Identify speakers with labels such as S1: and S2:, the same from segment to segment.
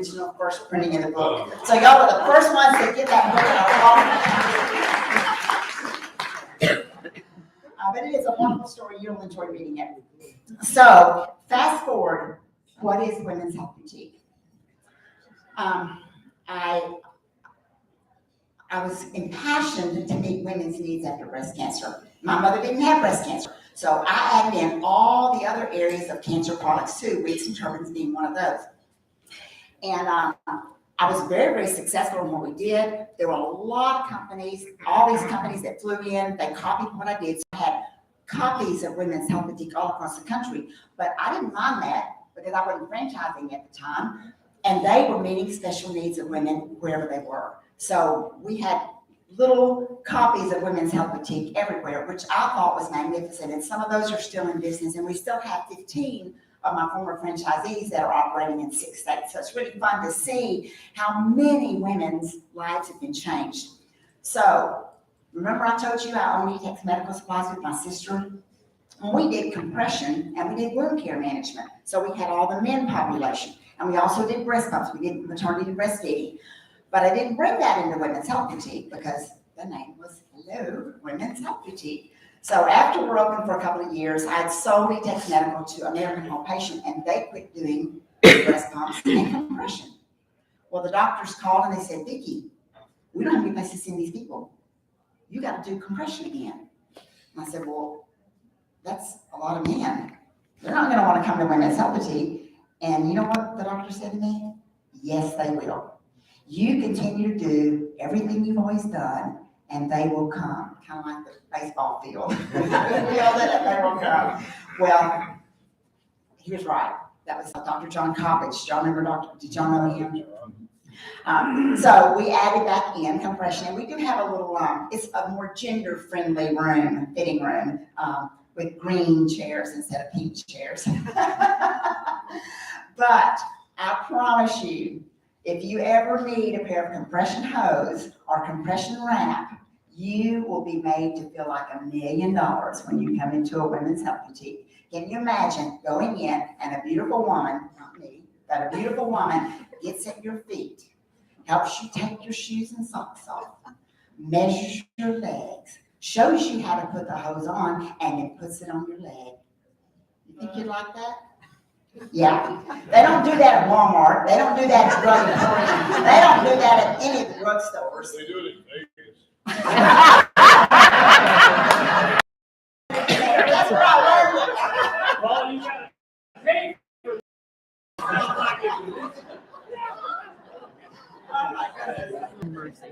S1: original first printing of the book. So y'all are the first ones to get that book. But it is a wonderful story. You'll enjoy reading it. So fast forward, what is Women's Health Boutique? I was impassioned to meet women's needs after breast cancer. My mother didn't have breast cancer, so I added in all the other areas of cancer products too, wigs and turbans being one of those. And I was very, very successful in what we did. There were a lot of companies, all these companies that flew in, they copied what I did. So I had copies of Women's Health Boutique all across the country, but I didn't mind that because I wasn't franchising at the time, and they were meeting special needs of women wherever they were. So we had little copies of Women's Health Boutique everywhere, which I thought was magnificent. And some of those are still in business. And we still have 15 of my former franchisees that are operating in 6 states. So it's really fun to see how many women's lives have been changed. So remember I told you I only take medical supplies with my sister? And we did compression and we did wound care management. So we had all the men population. And we also did breast pumps. We did maternity breastfeeding. But I didn't bring that into Women's Health Boutique because the name was Hello Women's Health Boutique. So after we were open for a couple of years, I had solely taken medical to American Home Patient, and they quit doing breast pumps and compression. Well, the doctors called and they said, Vicki, we don't have any place to send these people. You got to do compression again. And I said, well, that's a lot of men. They're not going to want to come to Women's Health Boutique. And you know what the doctor said to me? Yes, they will. You continue to do everything you've always done, and they will come, kind of like the baseball field. They will come. Well, he was right. That was Dr. John Coppage. Y'all remember did y'all know him? So we added back in compression, and we do have a little, it's a more gender-friendly room, fitting room, with green chairs instead of pink chairs. But I promise you, if you ever need a pair of compression hose or compression wrap, you will be made to feel like $1 million when you come into a Women's Health Boutique. Can you imagine going in and a beautiful woman, not me, but a beautiful woman gets at your feet, helps you take your shoes and socks off, measures your legs, shows you how to put the hose on, and then puts it on your leg. You think you'd like that? Yeah, they don't do that at Walmart. They don't do that at Drug Emporium. They don't do that at any of the drugstores.
S2: They do it in Vegas.
S1: That's where I learned it.
S2: Well, you got to pay for it.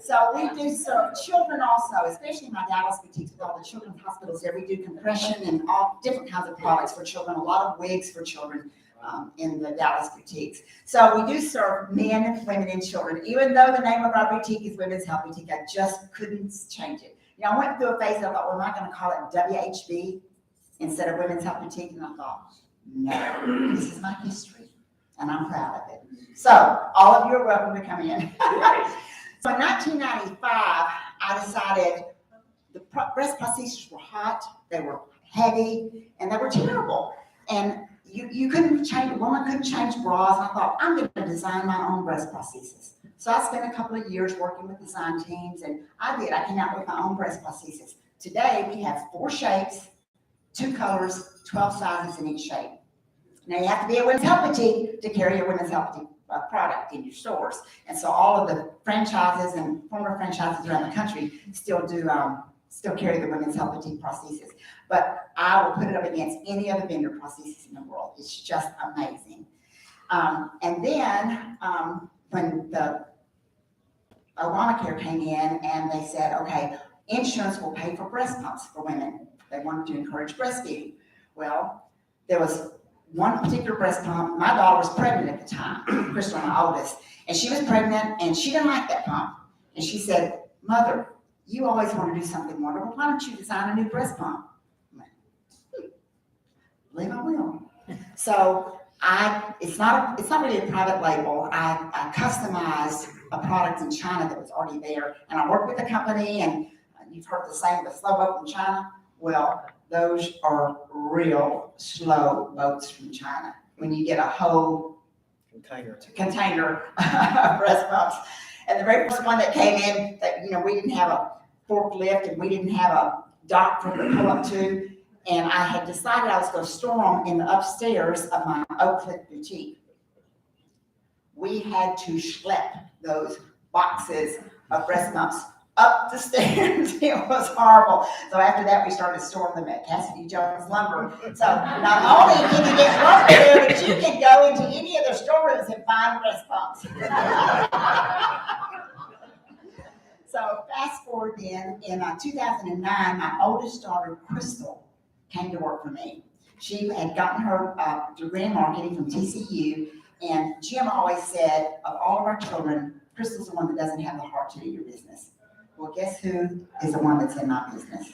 S1: So we do serve children also, especially in my Dallas boutiques with all the children's hospitals there. We do compression and all different kinds of products for children, a lot of wigs for children. In the Dallas boutiques. So we do serve men, women, and children. Even though the name of our boutique is Women's Health Boutique, I just couldn't change it. You know, I went through a phase, I thought, well, am I going to call it WHB instead of Women's Health Boutique? And I thought, no, this is my history, and I'm proud of it. So all of you are welcome to come in. So in 1995, I decided the breast prostheses were hot, they were heavy, and they were terrible. And you couldn't change, a woman couldn't change bras, and I thought, I'm going to design my own breast prosthesis. So I spent a couple of years working with design teams, and I came out with my own breast prosthesis. Today, we have 4 shapes, 2 colors, 12 sizes in each shape. Now, you have to be a Women's Health Boutique to carry a Women's Health Boutique product in your stores. And so all of the franchises and former franchises around the country still carry the Women's Health Boutique prosthesis. But I will put it up against any other vendor prosthesis in the world. It's just amazing. And then when the Obamacare came in and they said, okay, insurance will pay for breast pumps for women. They wanted to encourage breastfeeding. Well, there was one particular breast pump. My daughter was pregnant at the time, Crystal, my oldest, and she was pregnant and she didn't like that pump. And she said, Mother, you always want to do something wonderful. Why don't you design a new breast pump? I believe I will. So it's not really a private label. I customized a product in China that was already there, and I worked with the company, and you've heard the saying, the slow boat from China. Well, those are real slow boats from China. When you get a whole container breast pumps. And the very first one that came in, that, we didn't have a forklift and we didn't have a dock for them to pull up to. And I had decided I was going to store them in the upstairs of my Oak Cliff boutique. We had to schlep those boxes of breast pumps up the stairs. It was horrible. So after that, we started storing them at Cassidy Jones Lumber. So not only can you get lumber there, but you can go into any of their storerooms and find breast pumps. So fast forward then, in 2009, my oldest daughter, Crystal, came to work for me. She had gotten her degree in marketing from TCU, and Jim always said, of all of our children, Crystal's the one that doesn't have the heart to do your business. Well, guess who is the one that's in my business?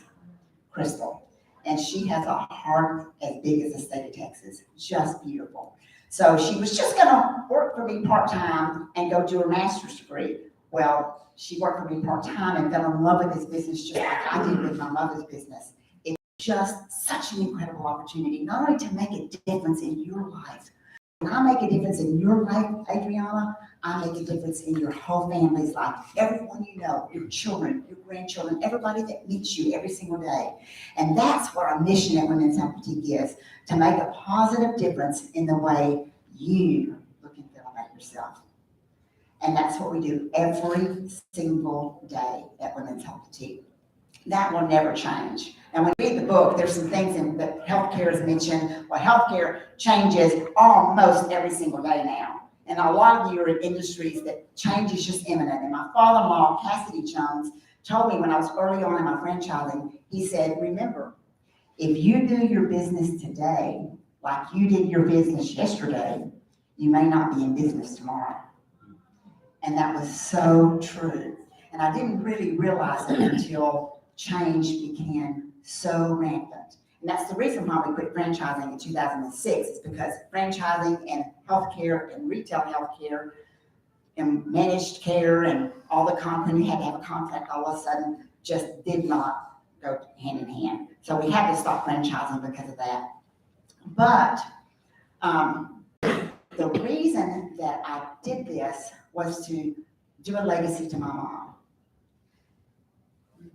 S1: Crystal. And she has a heart as big as the state of Texas. Just beautiful. So she was just going to work for me part-time and go do her master's degree. Well, she worked for me part-time and fell in love with this business just like I did with my mother's business. It's just such an incredible opportunity, not only to make a difference in your life. When I make a difference in your life, Adriana, I make a difference in your whole family's life. Everyone you know, your children, your grandchildren, everybody that meets you every single day. And that's what our mission at Women's Health Boutique is, to make a positive difference in the way you look and feel about yourself. And that's what we do every single day at Women's Health Boutique. That will never change. And when you read the book, there's some things in that healthcare is mentioned. Well, healthcare changes almost every single day now. And a lot of you are in industries that change is just imminent. And my father-in-law, Cassidy Jones, told me when I was early on in my franchising, he said, remember, if you do your business today like you did your business yesterday, you may not be in business tomorrow. And that was so true. And I didn't really realize it until change became so rampant. And that's the reason why we quit franchising in 2006, is because franchising and healthcare and retail healthcare and managed care and all the when you had to have a contract all of a sudden just did not go hand in hand. So we had to stop franchising because of that. But the reason that I did this was to do a legacy to my mom.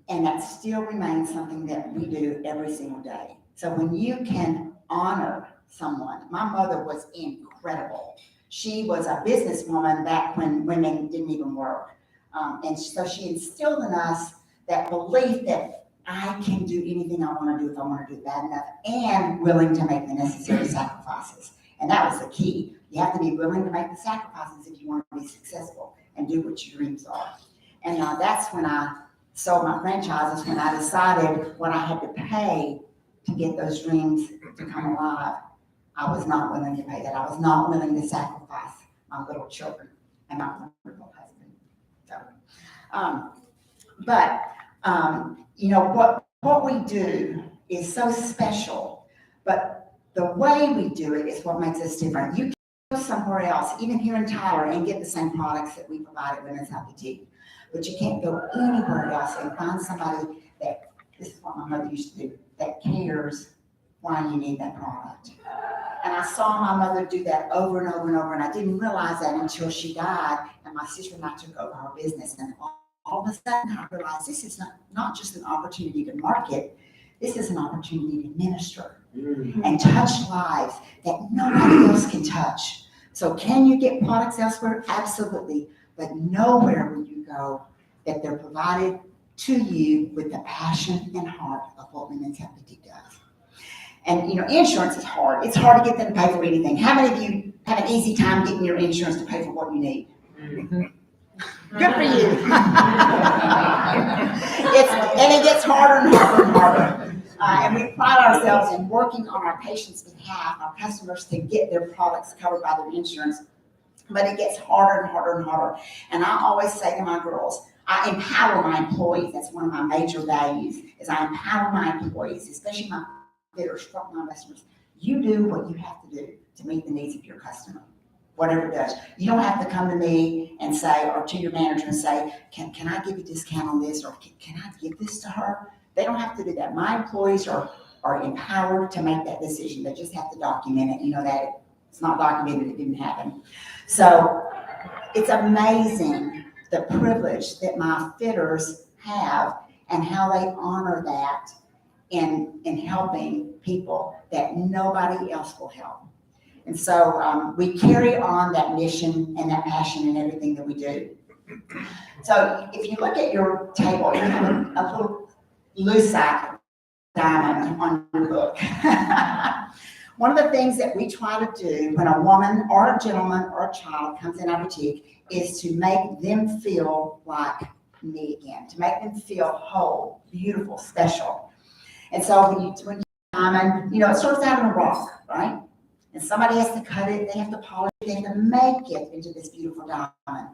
S1: And that still remains something that we do every single day. So when you can honor someone, my mother was incredible. She was a businesswoman back when women didn't even work. And so she instilled in us that belief that I can do anything I want to do if I want to do it bad enough, and willing to make the necessary sacrifices. And that was the key. You have to be willing to make the sacrifices if you want to be successful and do what your dreams are. And that's when I sold my franchises, when I decided what I had to pay to get those dreams to come alive. I was not willing to pay that. I was not willing to sacrifice my little children and my wonderful husband. So, what we do is so special, but the way we do it is what makes us different. You can go somewhere else, even here in Tyler, and get the same products that we provide at Women's Health Boutique. But you can't go anywhere else and find somebody that, this is what my mother used to do, that cares why you need that product. And I saw my mother do that over and over and over, and I didn't realize that until she died, and my sister and I took over her business. And all of a sudden, I realized this is not just an opportunity to market, this is an opportunity to minister and touch lives that nobody else can touch. So can you get products elsewhere? Absolutely. But nowhere will you go that they're provided to you with the passion and heart of what Women's Health Boutique does. And insurance is hard. It's hard to get them to pay for anything. How many of you have an easy time getting your insurance to pay for what you need? Mm-hmm. Good for you. And it gets harder and harder and harder. And we pride ourselves in working on our patients' behalf, our customers, to get their products covered by their insurance. But it gets harder and harder and harder. And I always say to my girls, I empower my employees. That's one of my major values, is I empower my employees, especially my bidders, frontline customers. You do what you have to do to meet the needs of your customer, whatever it does. You don't have to come to me and say, or to your manager and say, can I give you a discount on this, or can I give this to her? They don't have to do that. My employees are empowered to make that decision. They just have to document it. That it's not documented, it didn't happen. So it's amazing the privilege that my fitters have and how they honor that in helping people that nobody else will help. And so we carry on that mission and that passion in everything that we do. So if you look at your table, you have a little lucite diamond on your book. One of the things that we try to do when a woman or a gentleman or a child comes in our boutique is to make them feel like me again, to make them feel whole, beautiful, special. And so when you diamond, it starts out in a rock, right? And somebody has to cut it, they have to polish it, they have to make it into this beautiful diamond.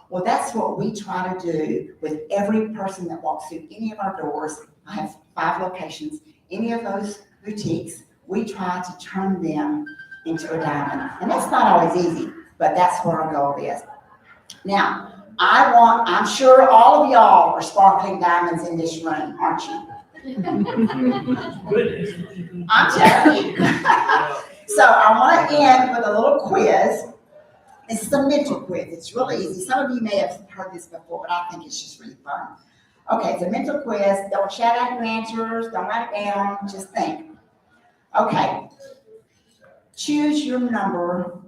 S1: Well, that's what we try to do with every person that walks through any of our doors. I have 5 locations. Any of those boutiques, we try to turn them into a diamond. And that's not always easy, but that's what our goal is. Now, I'm sure all of y'all are sparkling diamonds in this room, aren't you? I'm telling you. So I want to end with a little quiz. This is a mental quiz. It's really easy. Some of you may have heard this before, but I think it's just really fun. Okay, it's a mental quiz. Don't shout out your answers. Don't write it down. Just think. Okay. Choose your number,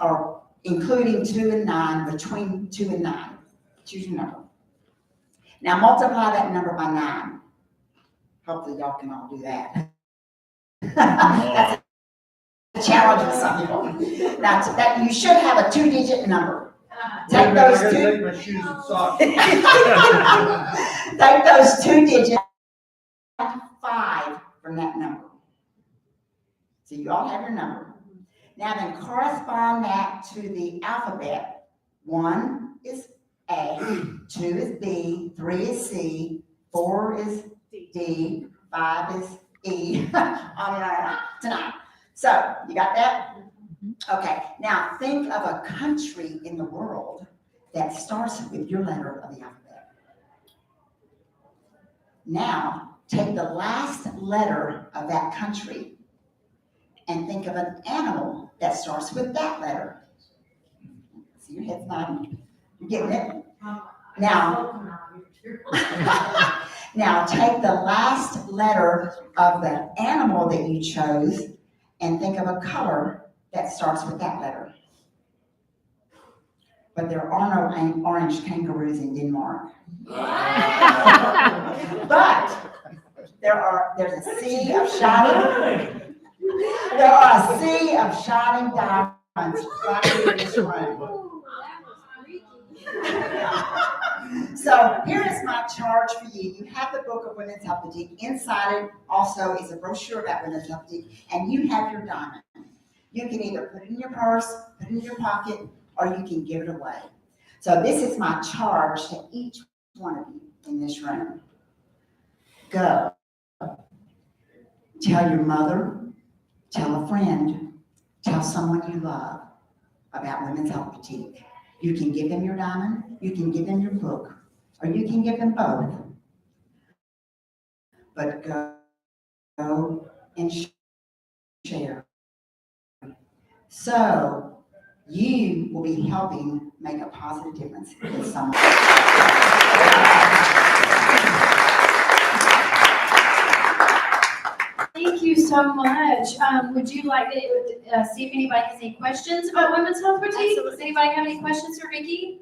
S1: or including 2 and 9, between 2 and 9. Choose your number. Now multiply that number by 9. Hopefully y'all can all do that. That's a challenge for some people. Now that you should have a 2-digit number. Take those two.
S2: My shoes and socks.
S1: Take those 2 digits. 5 from that number. So you all have your number. Now then correspond that to the alphabet. 1 is A, 2 is B, 3 is C, 4 is D, 5 is E, on and on tonight. So, you got that? Okay, now think of a country in the world that starts with your letter of the alphabet. Now, take the last letter of that country and think of an animal that starts with that letter. See your head's nodding. You're getting it? Now take the last letter of the animal that you chose and think of a color that starts with that letter. But there are no orange kangaroos in Denmark. But there's a sea of shining. There are a sea of shining diamonds right here in this room. So here is my charge for you. You have the book of Women's Health Boutique. Inside it also is a brochure about Women's Health Boutique, and you have your diamond. You can either put it in your purse, put it in your pocket, or you can give it away. So this is my charge to each one of you in this room. Go. Tell your mother, tell a friend, tell someone you love about Women's Health Boutique. You can give them your diamond, you can give them your book, or you can give them both. But go and share. So you will be helping make a positive difference in someone.
S3: Thank you so much. Would you like to see if anybody has any questions about Women's Health Boutique? Does anybody have any questions for Vicki?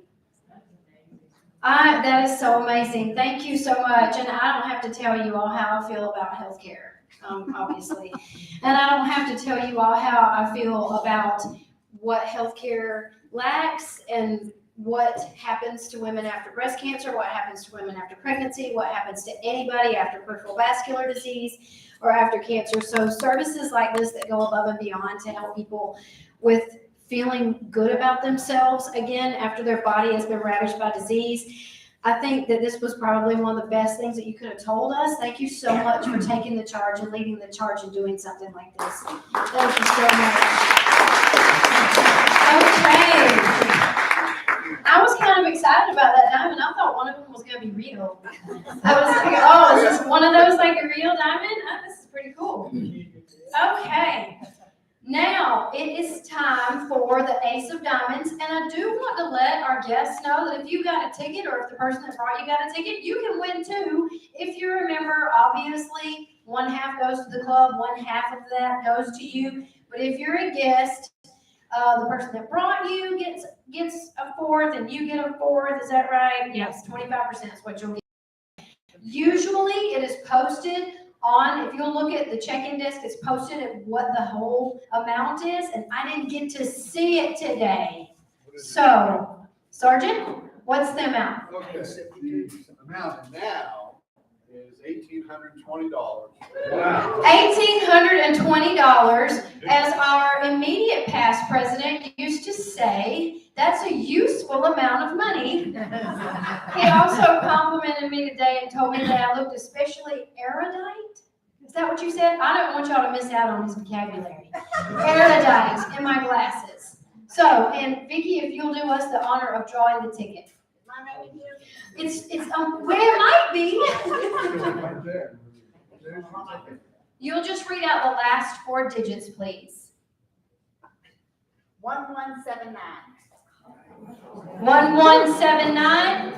S3: That is so amazing. Thank you so much. And I don't have to tell you all how I feel about healthcare, obviously. And I don't have to tell you all how I feel about what healthcare lacks and what happens to women after breast cancer, what happens to women after pregnancy, what happens to anybody after peripheral vascular disease or after cancer. So services like this that go above and beyond to help people with feeling good about themselves again after their body has been ravaged by disease. I think that this was probably one of the best things that you could have told us. Thank you so much for taking the charge and leading the charge and doing something like this. Thank you so much. Okay. I was kind of excited about that diamond. I thought one of them was going to be real. I was thinking, oh, is this one of those like a real diamond? Oh, this is pretty cool. Okay. Now, it is time for the Ace of Diamonds, and I do want to let our guests know that if you got a ticket, or if the person that brought you got a ticket, you can win too. If you're a member, obviously, one half goes to the club, one half of that goes to you. But if you're a guest, the person that brought you gets a fourth, and you get a fourth. Is that right? Yes, 25% is what you'll get. Usually, it is posted on, if you'll look at the check-in desk, it's posted at what the whole amount is, and I didn't get to see it today. So, Sergeant, what's the amount?
S4: Okay, the amount now is $1,820.
S2: Wow.
S3: $1,820, as our immediate past president used to say, that's a useful amount of money. He also complimented me today and told me that I looked especially erudite. Is that what you said? I don't want y'all to miss out on his vocabulary. Erudite in my glasses. So, and Vicki, if you'll do us the honor of drawing the ticket. It's well, it might be.
S4: Right there.
S3: You'll just read out the last 4 digits, please.
S1: 1179.
S3: 1179.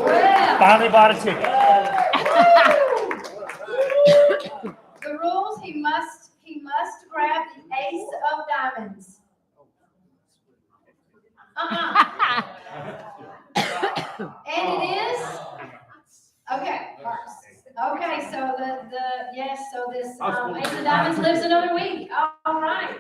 S3: Well,
S5: Finally bought a ticket.
S3: the rules, he must grab the Ace of Diamonds. And it is okay. Okay, so so this Ace of Diamonds lives another week. All right.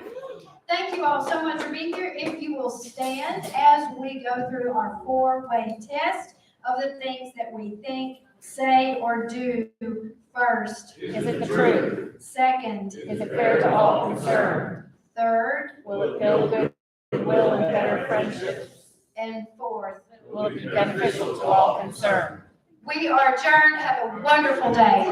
S3: Thank you all so much for being here. If you will stand as we go through our 4-way test of the things that we think, say, or do. First,
S5: Is it the truth?
S3: second,
S5: Is it fair to all concerned?
S3: third,
S5: Will it build goodwill and better friendships?
S3: and fourth.
S5: Will it be beneficial to all concerned?
S3: We are adjourned. Have a wonderful day.